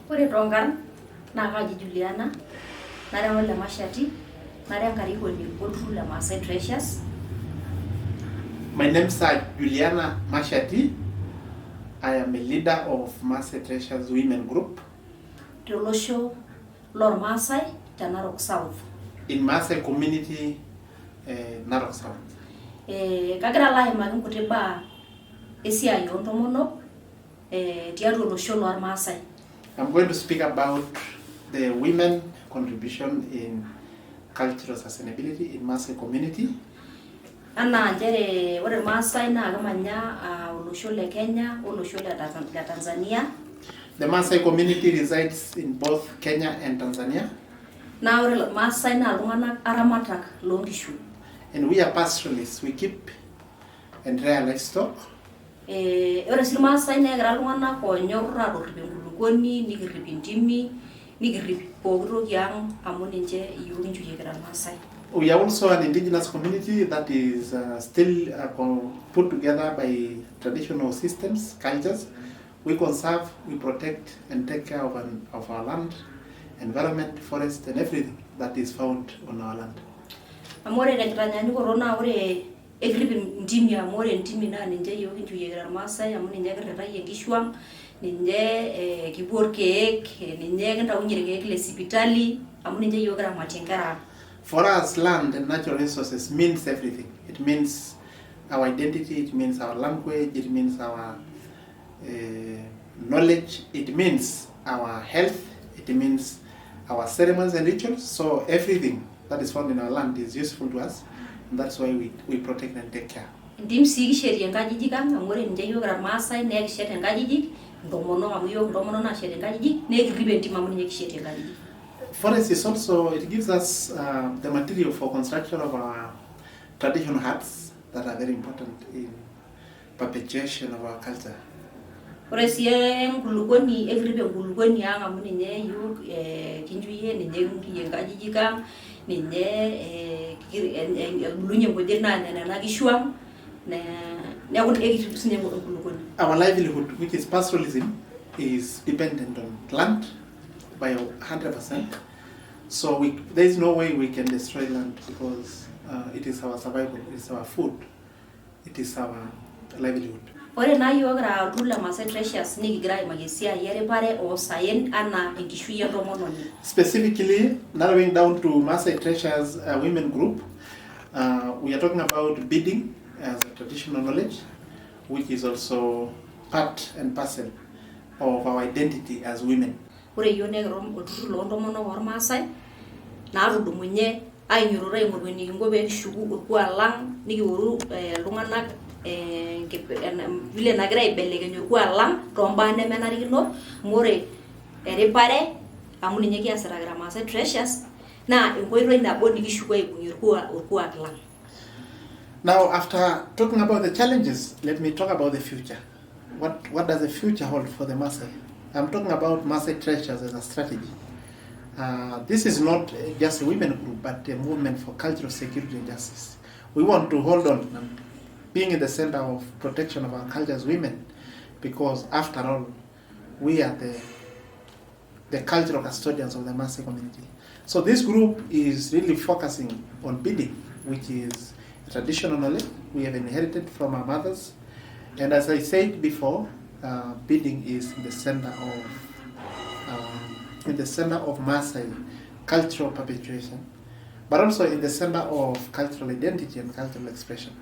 Ore tongan na kaji Juliana, Juliana Mashati, Maasai Treasures. My name is Juliana Mashati. I am a leader of Maasai Treasures Women Group. Tolosho Lord Maasai, Narok South. In Maasai community, Narok South. Kagira lai magin kutiba esia yontomono tiaru losho Lord Maasai. I'm going to speak about the women contribution in cultural sustainability in Maasai community. Ana njere ore Maasai na agamanya losho le Kenya o losho le Tanzania. The Maasai community resides in both Kenya and Tanzania. Na ore Maasai na lungana aramatak longishu. And we are pastoralists. We keep and rear livestock. Ore si Maasai na egira lungana ko nyorra dorribe ngulukoni nikirrip intimi nikirrip pokitoki yang amu ninche iyiok inchuyiekita Maasai. We are also an indigenous community that is still put together by traditional systems, cultures. We conserve, we protect and take care of our land, environment, forest and everything that is found on our land. Amore nekitanyani korona ore egrip ntimi amore ntimi na ninche iyiok inchuyiekita Maasai amu ninche kirritaie nkishuang, ninche kipuo irkeek, ninche kintaunye irkeek le sipitali amu ninche iyiok kiramatie nkera. For us, land and natural resources means everything. It means our identity, it means our language, it means our knowledge, it means our health, it means our ceremonies and rituals. So everything that is found in our land is useful to us, and that's why we protect and take care. Ndim si kisherie nkajijik ang amu ore ninche iyiok kira Maasai na kishet nkajijik, ntomonok amu iyiok ntomonok nashet nkajijik, nekirrip entim amu ninche kishetie nkajijik. Forest is also, it gives us the material for construction of our traditional huts that are very important in perpetuation of our culture. Ore si enkulukuoni ekirrip enkulukuoni ang amu ninye iyiok kinchuiyie, ninche kinchuiyie nkajijik ang, ninche ebulunye nkujit naanya nena kishuang, neeku ekirrip sinye enkulukuoni. Our livelihood, which is pastoralism, is dependent on land by 100%. So there is no way we can destroy land because it is our survival, it is our food, it is our livelihood. Ore na iyiok kira Juliana Maasai Treasures nikigira aimaki esiai eripare oosaen ana enkishui entomononi. Specifically, narrowing down to Maasai Treasures Women Group, we are talking about beading as a traditional knowledge, which is also part and parcel of our identity as women. Ore iyiok nekiro olturrur loontomonok ormaasai naatudumunye ainyiototo aing'oru enikinko pee kishuku orkuak lang nikiworu iltung'anak vile nagira aibelekeny orkuak lang tombaa nemenarikino amu ore eripare amu ninye kiasita kira Maasai Treasures naa enkoitoi nabo nikishuku aibung'ie orkuak lang. Now, after talking about the challenges, let me talk about the future. What does the future hold for the Maasai? I'm talking about Maasai Treasures as a strategy. This is not just a women group, but a movement for cultural security and justice. We want to hold on and being in the center of protection of our culture as women, because after all, we are the cultural custodians of the Maasai community. So this group is really focusing on beading, which is a traditional knowledge we have inherited from our mothers. And as I said before, beading is in the center of Maasai cultural perpetuation, but also in the center of cultural identity and cultural expression.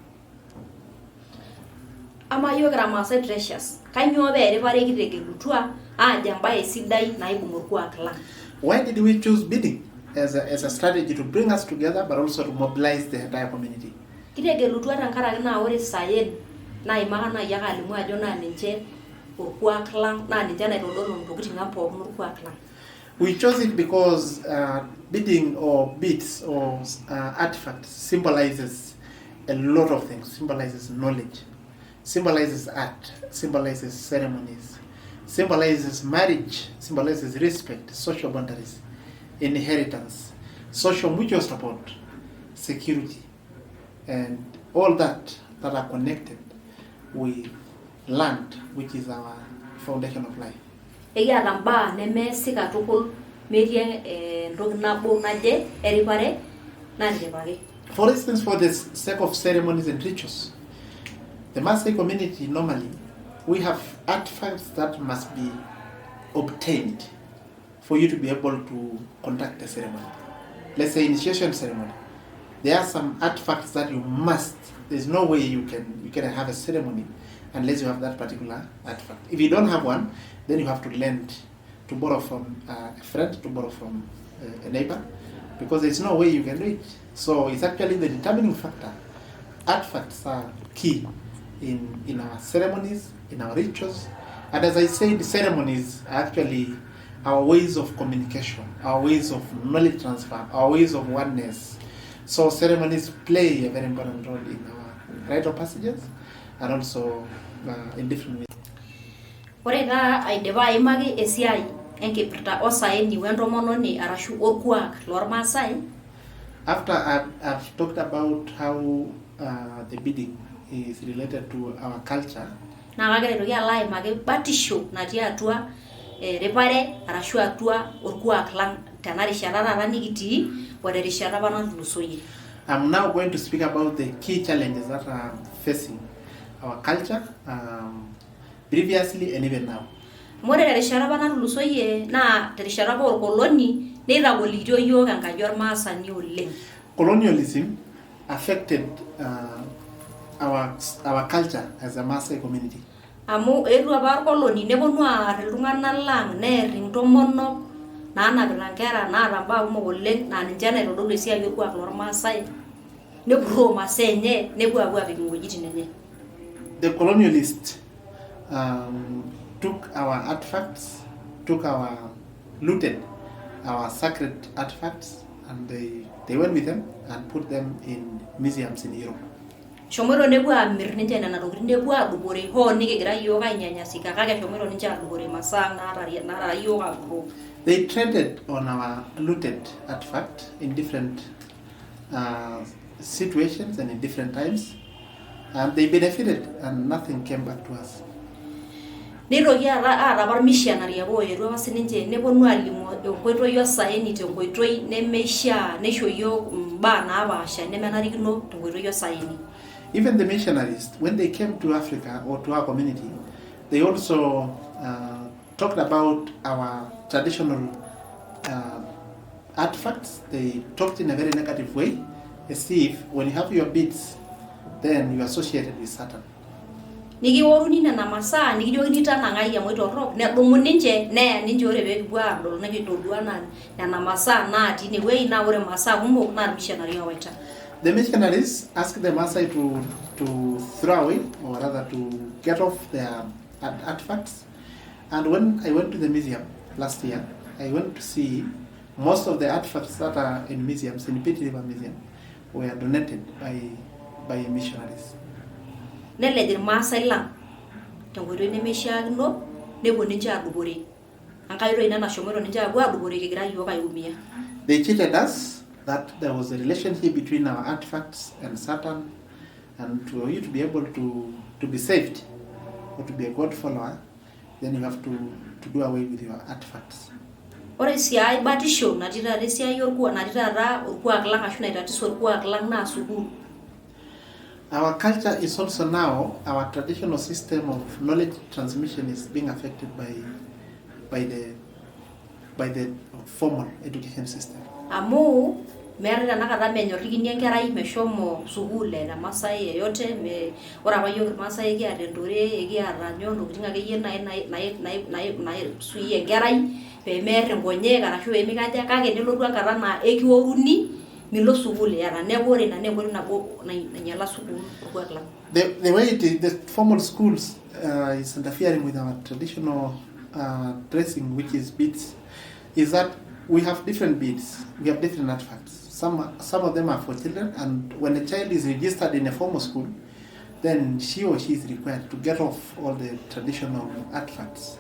Ama iyiok kira Maasai Treasures, kainyoo pee eripare kitegelutua aajo embaye sidai naibung' orkuak lang? Why did we choose beading as a strategy to bring us together, but also to mobilize the entire community? Kitegelutua tenkaraki naa ore saen naimaka naayi ake alimu ajo naa ninche orkuak lang naa ninche naitodolu ntokitin ang pookin orkuak lang. We chose it because beading or beads or artifacts symbolizes a lot of things. Symbolizes knowledge, symbolizes art, symbolizes ceremonies, symbolizes marriage, symbolizes respect, social boundaries, inheritance, social mutual support, security, and all that are connected with land, which is our foundation of life. ekiata mbaa nemeesi katukul metii entoki nabo naje eripare natipikaki. For instance, for the sake of ceremonies and rituals, the Maasai community normally, we have artifacts that must be obtained for you to be able to conduct a ceremony. Let's say initiation ceremony. There are some artifacts that you must. There's no way you can have a ceremony unless you have that particular artifact. If you don't have one, then you have to lend, to borrow from a friend, to borrow from a neighbor, because there's no way you can do it. So it's actually the determining factor. Artifacts are key in our ceremonies, in our rituals, and as I said, the ceremonies are actually our ways of communication, our ways of knowledge transfer, our ways of oneness. So ceremonies play a very important role in our rite of passages and also in different ways. Ore taa aidipa aimaki esiai enkipirta osaeni wentomononi arashu orkuak lormaasai. After I've talked about how the beading is related to our culture, naa kagira aitoki alo aimaki batisho natii atua ripare arashu atua orkuak lang tena rishata taata nikitii oterishata apa natulusoyie. I'm now going to speak about the key challenges that are facing our culture previously and even now. Ore terishata apa natulusoyie naa terishata apa orkoloni neitagolitio yiok enkaji ormaasani oleng. Colonialism affected our culture as a Maasai community. Amu eetuo apa orkoloni neponu aar iltung'anak lang neer intomonok naanapita nkera naata mbaa kumok oleng naa ninche naitodolu esiai orkuak lormaasai nepurroo masaa enye nepuo apik iwuejitin enye. The colonialists took our artifacts, looted our sacred artifacts, and they went with them and put them in museums in Europe. Shomoito nepuo amirr ninche nena tokitin nepuo adupore hoo nikigira yiok ainyanyasika kake shomoito ninche adupore masaa naara yiok apurroo. They traded on our looted artifact in different situations and in different times, and they benefited and nothing came back to us. Nitoki aata apa missionary apa oetuo apa sininche neponu alimu enkoitoi osaeni tenkoitoi nemeishaa neisho yiok mbaa naapaasha nemenarikino tenkoitoi osaeni. Even the missionaries, when they came to Africa or to our community, they also talked about our traditional artifacts. They talked in a very negative way, as if when you have your beads, then you are associated with Satan. Nikiworuni nena masaa nikijokini tanang'ai amu itorrok nedumu ninche neya ninche ore peekipuo aadol nikitodua nena masaa natii inewueji naa ore masaa kumok naa irmissionary owaita. The missionaries asked the Maasai to throw away, or rather to get off their artifacts. And when I went to the museum last year, I went to see most of the artifacts that are in museums, in Pit River Museum, were donated by missionaries. Nelej irmaasai lang tenkoitoi nemeishiakino nepuo ninche adupore enkai oitoi ina nashomoito ninche apuo adupore kigira yiok aiumia. They cheated us that there was a relationship between our artifacts and Satan, and for you to be able to be saved or to be a God follower, then you have to do away with your artifacts. Ore siai batisho natii taata esiai orkuak natii taata orkuak lang ashu naitatiso orkuak lang naa sukuul. Our culture is also now, our traditional system of knowledge transmission is being affected by the formal education system. Amu meeta tanakata menyorrikini enkerai meshomo sukuul eta Maasai yeyote ore apa yiok irmaasai kiata entore ekiata ntokitin akeyie naisuia enkerai peemeer nkonyek arashu peemikaja kake nelotu enkata naa ekiworuni milo sukuul eeta neeku ore ina nenkoitoi nabo nainyala sukuul orkuak lang. The way it is, the formal schools is interfering with our traditional dressing, which is beads, is that we have different beads, we have different artifacts. Some of them are for children, and when a child is registered in a formal school, then she or she is required to get off all the traditional artifacts.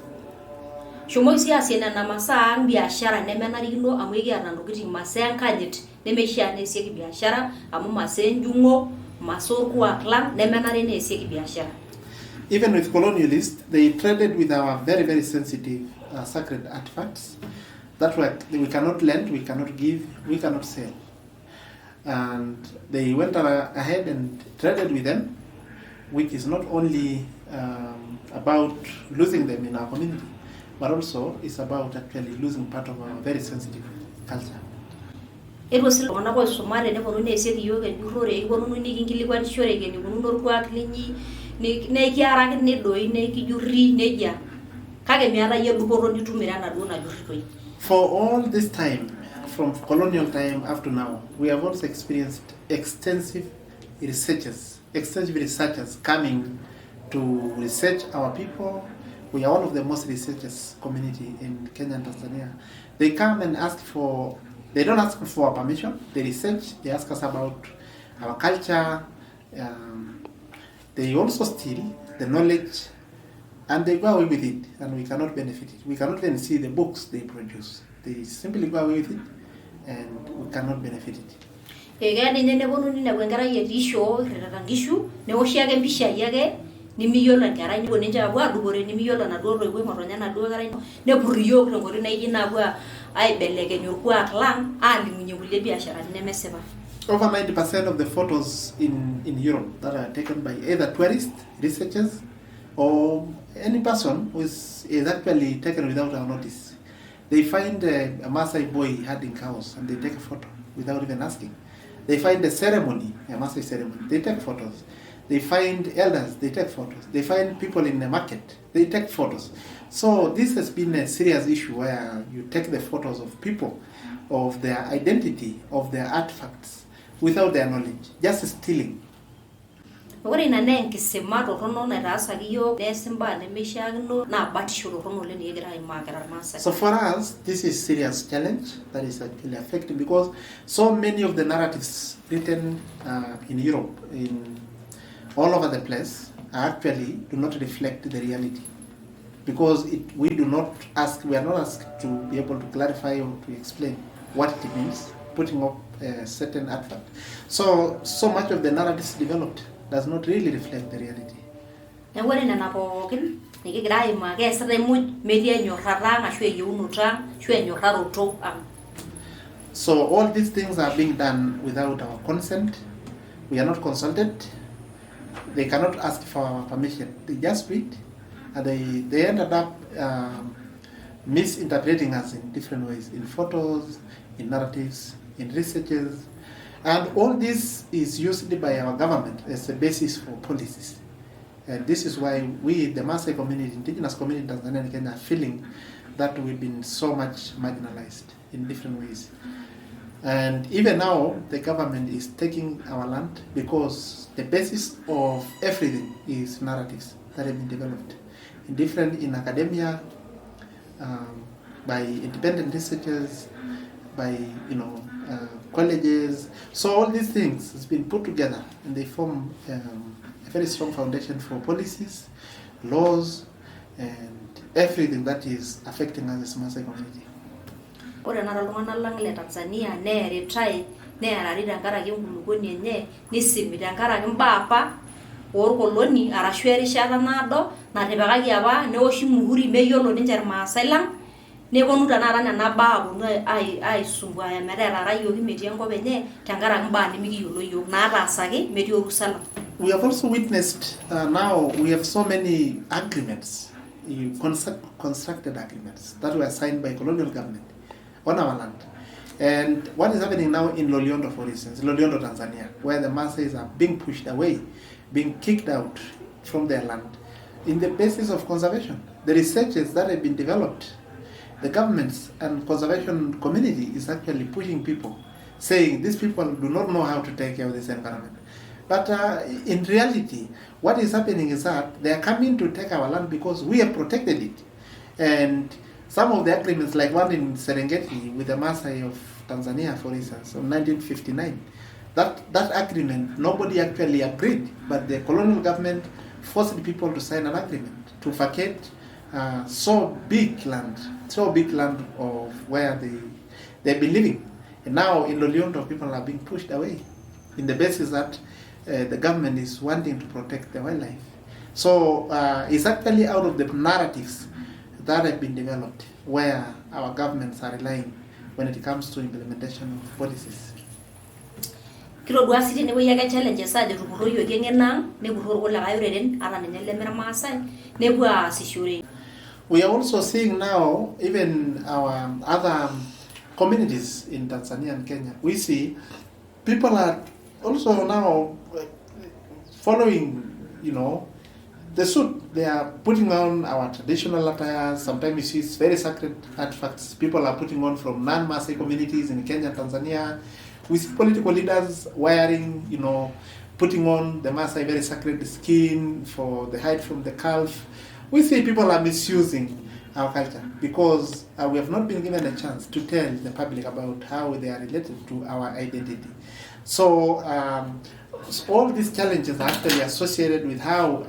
Shomo sii asie nena masaa ang biashara nemenarikino amu ekiata ntokitin masaa enkanyit nemeishaa neesieki biashara amu masaa enjung'o masaa orkuak lang nemenare neesieki biashara. Even with colonialists, they traded with our very, very sensitive sacred artifacts that we cannot lend, we cannot give, we cannot sell. And they went ahead and traded with them, which is not only about losing them in our community, but also it's about actually losing part of our very sensitive culture. It was one of us Somali never said you and you wrote a woman making one sure again, you know, work Neki Aragan Nedo, Neki Yuri Nedia. Kagamiara Yaburon to Mirana Duna. For all this time, from colonial time up to now, we have also experienced extensive researchers coming to research our people. We are one of the most researchers community in Kenya and Tanzania. They come and they don't ask for permission, they research, they ask us about our culture, they also steal the knowledge and they go away with it, and we cannot benefit it. We cannot even see the books they produce. They simply go away with it and we cannot benefit it. Over 90% of the photos in Europe that are taken by either tourists, researchers, or any person who is actually taken without our notice. They find a Maasai boy herding cows and they take a photo without even asking. They find a ceremony, a Maasai ceremony, they take photos. They find elders, they take photos. They find people in the market, they take photos. So this has been a serious issue where you take the photos of people, of their identity, of their artifacts, without their knowledge, just stealing. So for us, this is serious challenge that is actually affecting, because so many of the narratives written in Europe, in all over the place, actually do not reflect the reality. Because we are not asked to be able to clarify or to explain what it means, putting up a certain artifact. So much of the narratives developed does not really reflect the reality. So all these things are being done without our consent. We are not consulted. They cannot ask for our permission. They just read, and they ended up misinterpreting us in different ways, in photos, in narratives, in researches. And all this is used by our government as a basis for policies. And this is why we, the Maasai community, indigenous community in Tanzania and Kenya, are feeling that we've been so much marginalized in different ways. And even now, the government is taking our land because the basis of everything is narratives that have been developed in academia, by independent researchers, by colleges. So all these things has been put together and they form a very strong foundation for policies, laws, and everything that is affecting us as Maasai community. We have also witnessed now we have so many agreements, constructed agreements that were signed by colonial government on our land. And what is happening now in Loliondo, for instance, Loliondo, Tanzania, where the Maasais are being pushed away, being kicked out from their land, in the basis of conservation. The researches that have been developed, the governments and conservation community is actually pushing people, saying these people do not know how to take care of this environment. But in reality, what is happening is that they are coming to take our land because we have protected it. And some of the agreements, like one in Serengeti with the Maasai of Tanzania, for instance, in 1959, that agreement, nobody actually agreed, but the colonial government forced people to sign an agreement to vacate so big land of where they've been living. And now in Loliondo, people are being pushed away in the basis that the government is wanting to protect the wildlife. So it's actually out of the narratives that have been developed where our governments are relying when it comes to implementation of policies? Kilo siti ne weyaka challenges aje tupuro yo gengenang ne burro wala ayureden ara ne lemera Maasai ne bua sishure. We are also seeing now even our other communities in Tanzania and Kenya. We see people are also now following, the suit. They are putting on our traditional attire. Sometimes you see it's very sacred artifacts. People are putting on from non-Maasai communities in Kenya and Tanzania. We see political leaders wearing, putting on the Maasai very sacred skin for the hide from the calf. We see people are misusing our culture because we have not been given a chance to tell the public about how they are related to our identity. So all these challenges are actually associated with how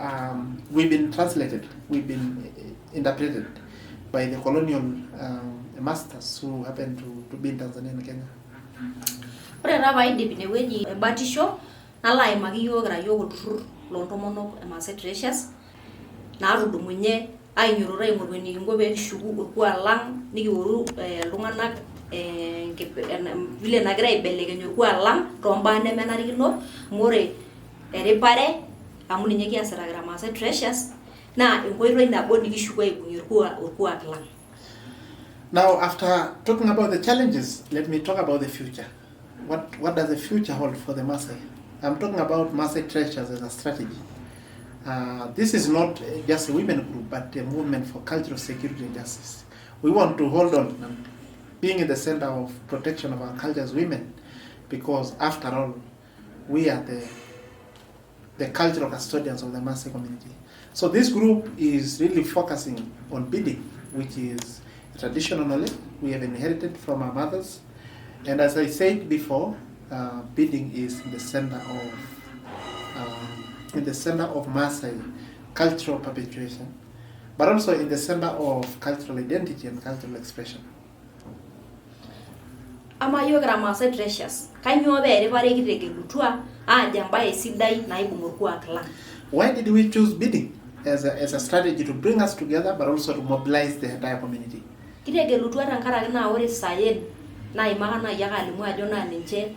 we've been translated, we've been interpreted by the colonial masters who happen to be in Tanzania and Kenya. Ore raba idip ne weji batisho nala imagi yogra yogutur lontomono Maasai Treasures na rudumunye ainyurura ingorweni ngobe shugu urkwa lang nigiworu lunganak vile nagira ibelegenyo urkwa lang romba ne menarino more erepare amuni nyeki asaragra Maasai Treasures na ingoiro ina boni gishugwa ibungirkwa urkwa lang. Now, after talking about the challenges, let me talk about the future. What does the future hold for the Maasai? I'm talking about Maasai Treasures as a strategy. This is not just a women group, but a movement for cultural security and justice. We want to hold on and being in the center of protection of our culture as women, because after all, we are the cultural custodians of the Maasai community. So this group is really focusing on beading, which is traditional knowledge we have inherited from our mothers. And as I said before, beading is in the center of Maasai cultural perpetuation, but also in the center of cultural identity and cultural expression. Amayogra Maasai Treasures kanyo bere bare gidege lutua ajamba esidai na ibumurkwa clan. Why did we choose beading as a strategy to bring us together, but also to mobilize the entire community? Gidege lutua rankara na ore sayen na imaka na yaga limu ajo na ninche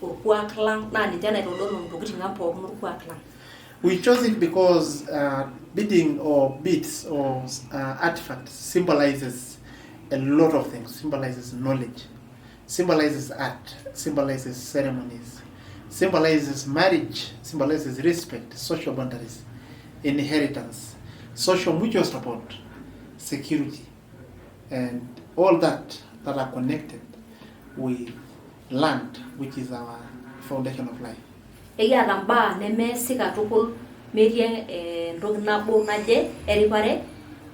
urkwa clan na ninche na irodono ndogiti ngapo urkwa clan. We chose it because beading or beads or artifacts symbolizes a lot of things. Symbolizes knowledge, symbolizes art, symbolizes ceremonies, symbolizes marriage, symbolizes respect, social boundaries, inheritance, social mutual support, security, and all that are connected with land, which is our foundation of life. Eya ramba neme sika tukul media ndognabo naje eripare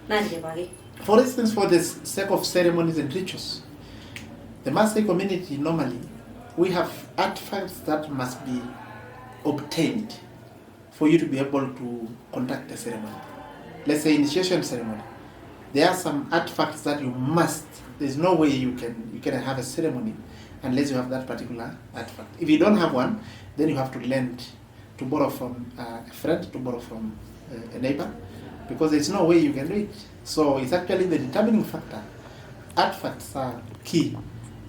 nanjebage. For instance, for the sake of ceremonies and rituals, the Maasai community normally we have artifacts that must be obtained for you to be able to conduct a ceremony. Let's say initiation ceremony. There are some artifacts that you must. There's no way you can have a ceremony unless you have that particular artifact. If you don't have one, then you have to lend, to borrow from a friend, to borrow from a neighbor, because there's no way you can do it. So it's actually the determining factor. Artifacts are key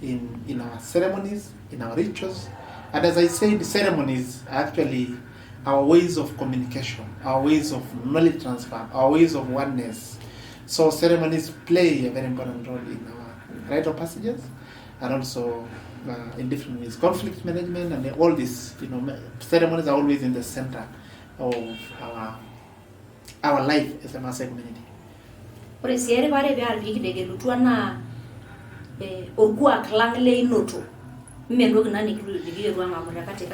in our ceremonies, in our rituals. And as I said, ceremonies are actually our ways of communication, our ways of knowledge transfer, our ways of oneness. So ceremonies play a very important role in our rite of passages, and also in different ways, conflict management, and all these, ceremonies are always in the center of our life as a Maasai community.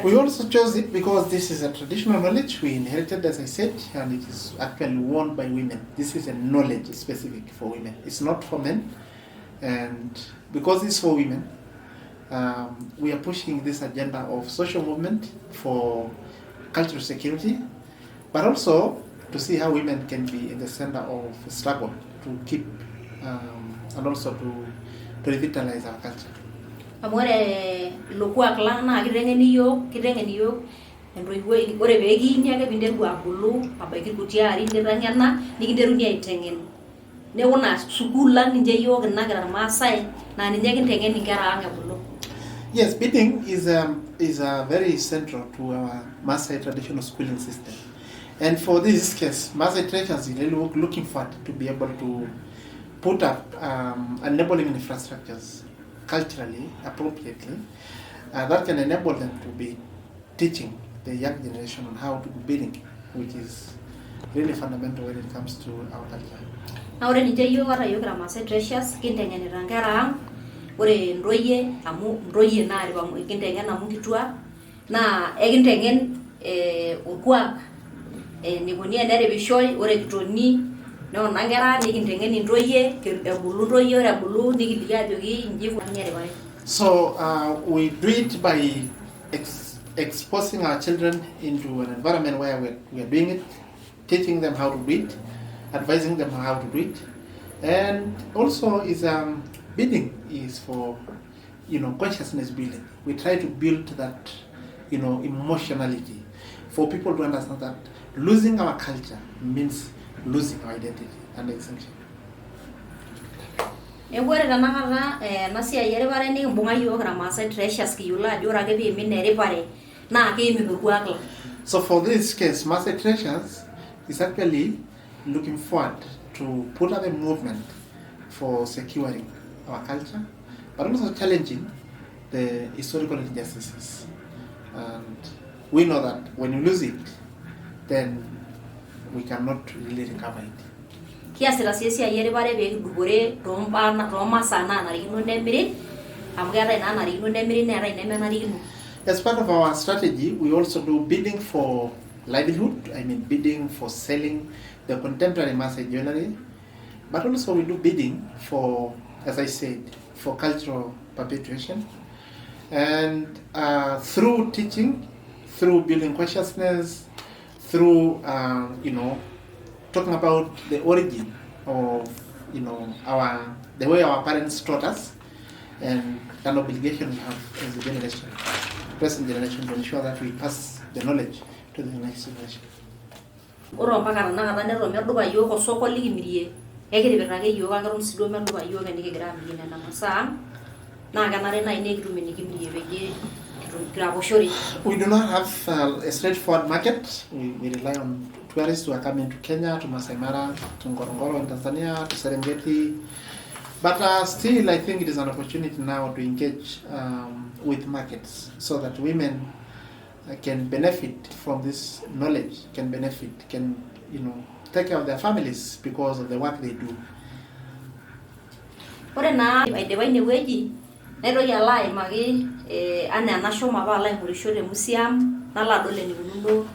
We also chose it because this is a traditional knowledge we inherited, as I said, and it is actually worn by women. This is a knowledge specific for women. It's not for men, and because it's for women, we are pushing this agenda of social movement for cultural security, but also to see how women can be in the center of struggle to keep and also to revitalize our culture. Amore lokwa klana kirengeni yo endo iwe ore begi nyake binderu abulu abagi kutiari nderanyana nikinderunia itengen neuna school lang ninje yiok nagira Maasai na ninje kintengen inkera ang ebulu. Yes, bidding is very central to our Maasai traditional schooling system. And for this case, Maasai Treasures is really looking forward to be able to put up enabling infrastructures culturally, appropriately, that can enable them to be teaching the young generation on how to do bidding, which is really fundamental when it comes to our culture. Na ore ninche yiok ora yiok kira Maasai Treasures kintengenita nkera ang, ore ntoyie amu ntoyie naarip amu kintengen amu nkituak naa ekintengen orkuak nikoni eneripishoi, ore kitoni neona nkera nikintengen intoyie ebulu ntoyie, ore ebulu nikiliki ajoki inji ikunari eripare. So we do it by exposing our children into an environment where we are doing it, teaching them how to do it, advising them how to do it, and also is bidding is for consciousness building. We try to build that emotionality for people to understand that losing our culture means losing our identity and exemption. Ore tanakata ena siai eripare nikimbung'a yiok kira Maasai Treasures kiyiolo ajo ore ake piimin eripare naa kiimik orkuak lang. So for this case, Maasai Treasures is actually looking forward to put up a movement for securing our culture, but also challenging the historical injustices. And we know that when you lose it, then we cannot really recover it. Kiasita sii esiai eripare pee kidupore toomasaa naanarikino nemiri amu keetai naanarikino nemiri neetai nemenarikino. As part of our strategy, we also do bidding for livelihood, bidding for selling the contemporary Maasai jewelry, but also we do bidding for, as I said, for cultural perpetuation. And through teaching, through building consciousness, through talking about the origin of the way our parents taught us, and an obligation we have as a generation, present generation, to ensure that we pass the knowledge to the next generation. Ore mpaka tanakata neton medupa yiok osoko likimirie, ekitipika ake yiok ake eton sii duo medupa yiok enikigira amirie nena masaa naa kenare naaji nekitum enikimirie peyie kiraposhore. We do not have a straightforward market. We rely on tourists who are coming to Kenya, to Masai Mara, to Ngorongoro in Tanzania, to Serengeti. But still, I think it is an opportunity now to engage with markets so that women can benefit from this knowledge, can take care of their families because of the work they do. Ore naa aidipa inewueji naitoki alo aimaki anaa enashomo apa alo aing'orisho te museum nalo adol enikununo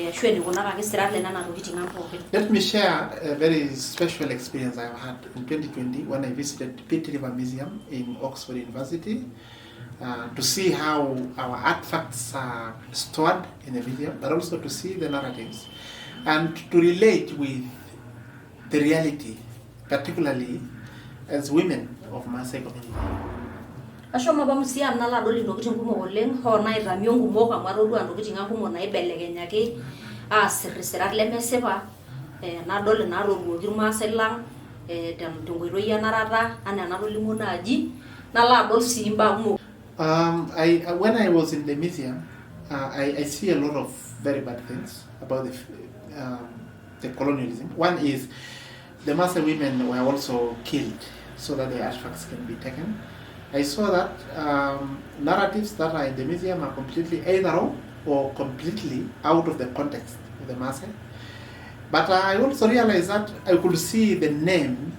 ashu enikunakaki sirat lenena tokitin ang pookin. Let me share a very special experience I have had in 2020 when I visited Pitt River Museum in Oxford University to see how our artifacts are stored in the museum, but also to see the narratives and to relate with the reality, particularly as women of Maasai community. Ashomo apa museum nalo adol intokitin kumok oleng hoo naitamio nkumok amu atodua ntokitin ang kumok naibelekenyaki aasirr isirat lemesipa nadol inaatoduoki irmaasai lang tenkoitoi enarata anaa enatolimuo naaji nalo adol sii mbaa kumok. When I was in the museum, I see a lot of very bad things about the colonialism. One is the Maasai women were also killed so that the artifacts can be taken. I saw that narratives that are in the museum are completely either wrong or completely out of the context of the Maasai. But I also realized that I could see the name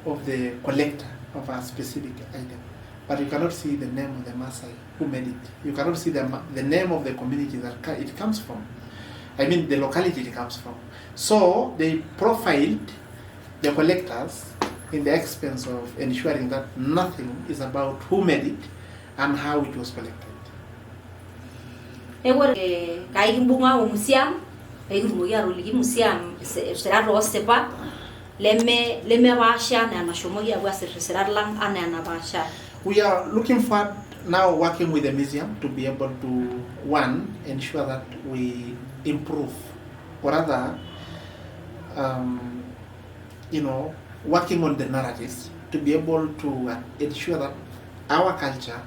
of the collector of a specific item, but you cannot see the name of the Maasai who made it. You cannot see the name of the community that it comes from. The locality it comes from. So they profiled the collectors in the expense of ensuring that nothing is about who made it and how it was collected. Kai kimbung'a museum, ekitumoki atoliki museum sirat oosipa lemepaasha enaa enashomoki apuo aasirr isirat lang anaa enapaasha. We are looking forward now working with the museum to be able to, one, ensure that we improve or rather working on the narratives to be able to ensure that our culture,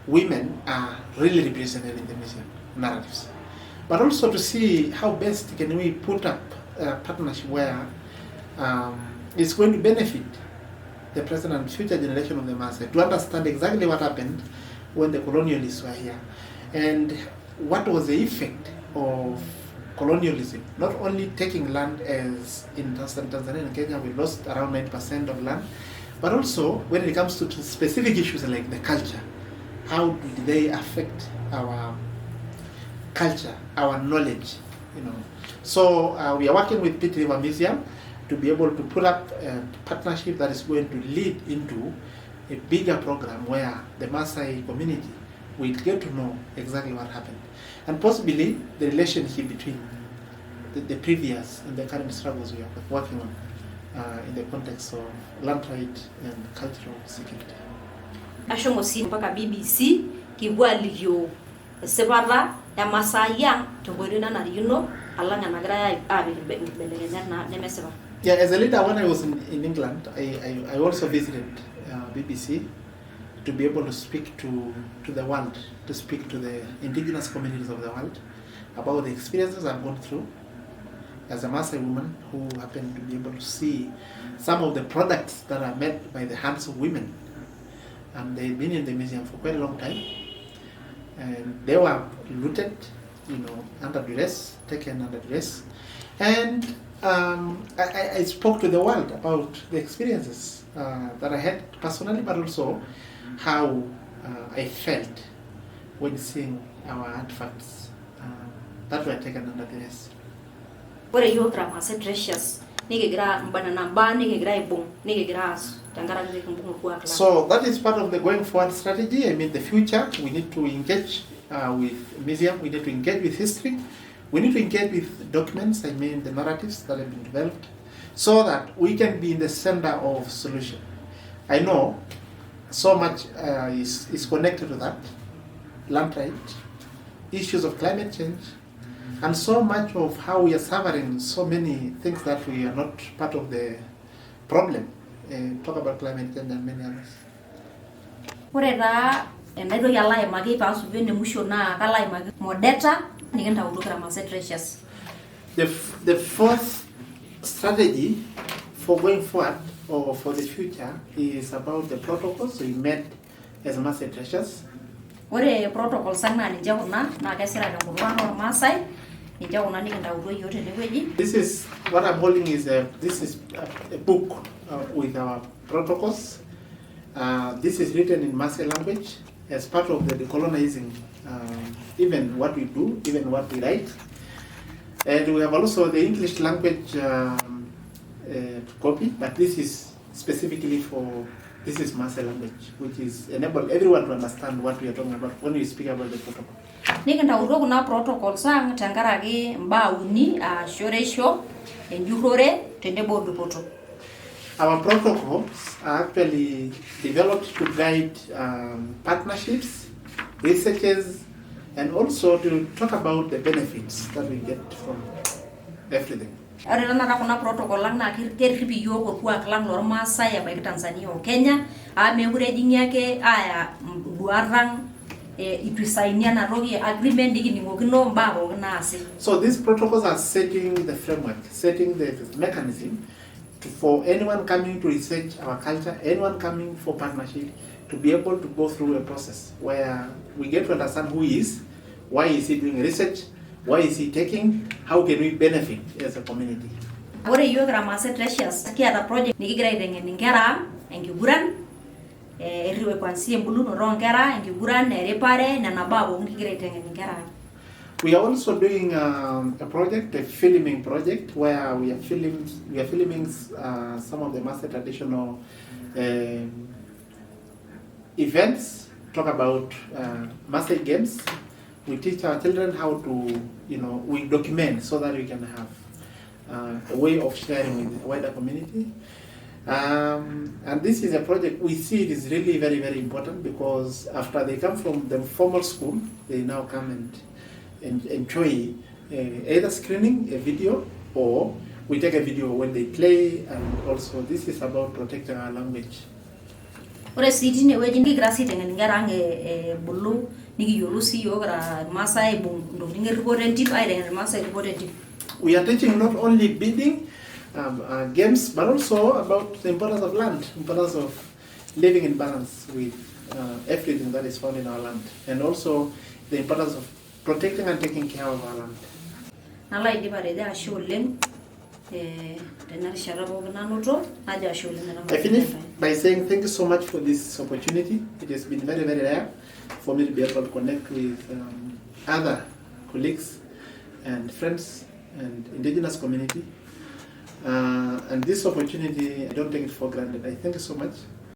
women are really represented in the museum narratives. But also to see how best can we put up a partnership where it's going to benefit the present and future generation of the Maasai to understand exactly what happened when the colonialists were here and what was the effect of colonialism, not only taking land as in Tanzania and Kenya we lost around 9% of land, but also when it comes to specific issues like the culture, how did they affect our culture, our knowledge, you know. So we are working with Pit River Museum to be able to put up a partnership that is going to lead into a bigger program where the Maasai community will get to know exactly what happened and possibly the relationship between the previous and the current struggles we are working on in the context of land right and cultural security. Ashomo si mpaka BBC kibwa ligyo sebaba ya Maasai yang tongorina na yuno alanga nagra na nemeseba. Yeah, as a leader, when I was in England, I also visited BBC to be able to speak to the world, to speak to the indigenous communities of the world about the experiences I've gone through as a Maasai woman who happened to be able to see some of the products that are made by the hands of women. And they've been in the museum for quite a long time. And they were looted, you know, under duress, taken under duress. And I spoke to the world about the experiences that I had personally, but also how I felt when seeing our artifacts that were taken under duress. What are your Maasai Treasures? So that is part of the going forward strategy. I mean, the future, we need to engage with museum, we need to engage with history, we need to engage with documents, I mean the narratives that have been developed, so that we can be in the center of solution. I know so much is connected to that, land right, issues of climate change, and so much of how we are suffering so many things that we are not part of the problem. Talk about climate change and many others. The fourth strategy for going forward or for the future is about the protocols we made as Maasai Treasures. This is what I'm holding is a book with our protocols. This is written in Maasai language as part of the decolonizing, even what we do, even what we write. And we have also the English language copy, but this is specifically this is Maasai language, which is enable everyone to understand what we are talking about when we speak about the protocol. Kuna protocol sang tangaragi mbauni shoresho enjurore tendebo poto. Our protocols are actually developed to guide partnerships, researches, and also to talk about the benefits that we get from everything. Kuna protocol lang na kirribi yoko kwa klang lor Maasai ya baik Tanzania o Kenya megure jingyake aya duarang ituisainia na rogi agreement digi ngokino mbabo nasi. So these protocols are setting the framework, setting the mechanism for anyone coming to research our culture, anyone coming for partnership, to be able to go through a process where we get to understand who he is, why is he doing research, why is he taking, how can we benefit as a community. What are your Maasai Treasures? Kia project nikigira ngera engiguran eriwe kwansie mbulu no rongera engiguran erepare na nababo nikigira ngera. We are also doing a project, a filming project, where we are filming some of the Maasai traditional events. Talk about Maasai games. We teach our children how to, we document so that we can have a way of sharing with the wider community. And this is a project we see it is really very, very important, because after they come from the formal school, they now come and enjoy either screening a video, or we take a video when they play, and also this is about protecting our language. Ore sii tinewueji nikigira sii aiteng'en nkera ang' ebulu nikiyiolou sii yiok kira irmaasai aibung' ntokitin erripoto entim, aiteng'en irmaasai erripoto entim. We are teaching not only bidding, games, but also about the importance of land, importance of living in balance with everything that is found in our land, and also the importance of protecting and taking care of our land. Nalo aidip atejo ashe oleng tena rishata pookin nanoto, najo ashe oleng. I finish by saying thank you so much for this opportunity. It has been very, very rare for me to be able to connect with other colleagues and friends and indigenous community. And this opportunity, I don't take it for granted. I thank you so much.